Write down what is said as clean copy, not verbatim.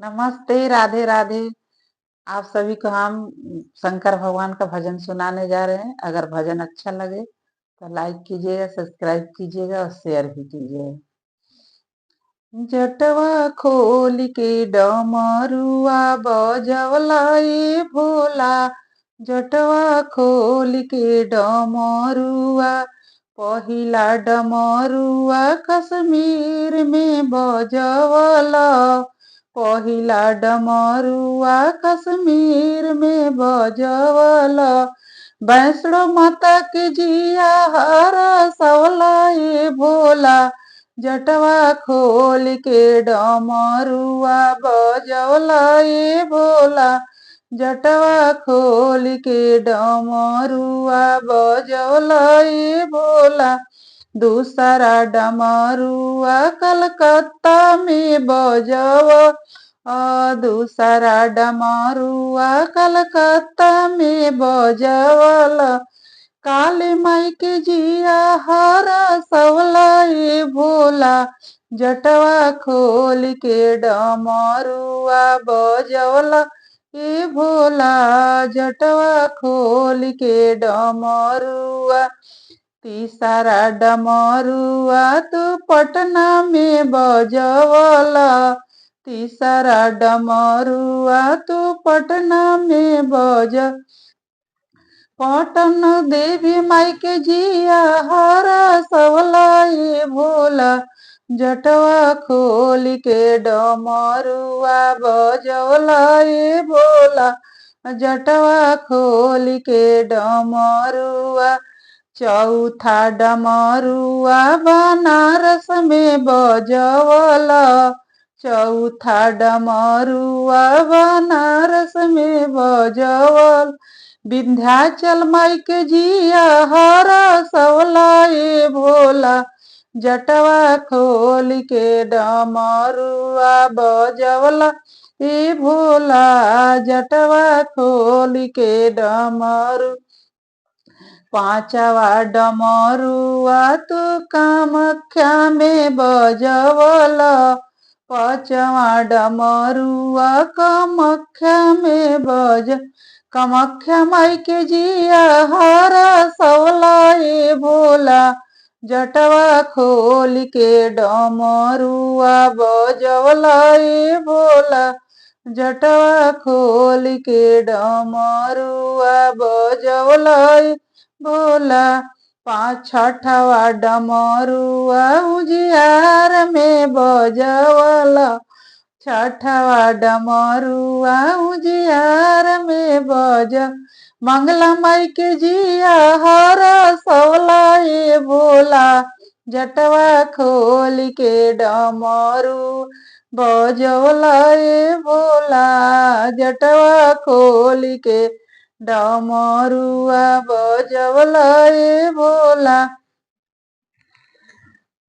नमस्ते, राधे राधे। आप सभी को हम शंकर भगवान का भजन सुनाने जा रहे हैं। अगर भजन अच्छा लगे तो लाइक कीजिएगा, सब्सक्राइब कीजिएगा और शेयर भी कीजिएगा। जटवा खोल के डमरुआ बजवला ए भोला, जटवा खोल के डमरुआ, पहिला डमरुआ कश्मीर में बजवला, पहिला डमरुआ कश्मीर में बजवला, वैष्णो माता के जिया हर सवला ए भोला, जटवा खोल के डमरुआ बजवला ए भोला, जटवा खोल के डमरुआ बजवला ए भोला, दूसरा डमरुआ कलकत्ता में बजव, दूसरा डमरुआ कलकत्ता में बजवल, काली माई के जिया हरा सवला ए भोला, जटवा खोल के डमरुआ बजवला ए भोला, जटवा खोल के डमरुआ, तीसरा डमरुआ तू पटना में बजवला, तीसरा डमरुआ तू पटना में बज, पटन देवी माई के जिया हरा सवला ए भोला, जटवा खोल के डमरुआ बजवला ए भोला, जटवा खोल के डमरुआ, चौथा डमरुआ बनारस में बजवला, चौथा डमरुआ बनारस में बजवल, विंध्याचल माई के जिया हरा सवला ए भोला, जटवा खोल के डमरुआ बजवला ए भोला, जटवा खोल के डमरू, पांचवा डमरुआ तू कामाख्या में बजवला, पांचवा डमरुआ कामाख्या में बज, कामाख्या माई के जिया हरा सवला ए भोला, जटवा खोल के डमरुआ बजवला ए भोला, जटवा खोल के डमरुआ बजवला ए भोला, छठवा डमरुआ उजियार में बजवला, छठवा डमरुआ उजियार में बज, मंगला माई के जिया हरा सवला ए भोला, जटवा खोल के डमरू बजवला ए भोला, जटवा खोल के डमरुआ बजवला ए भोला।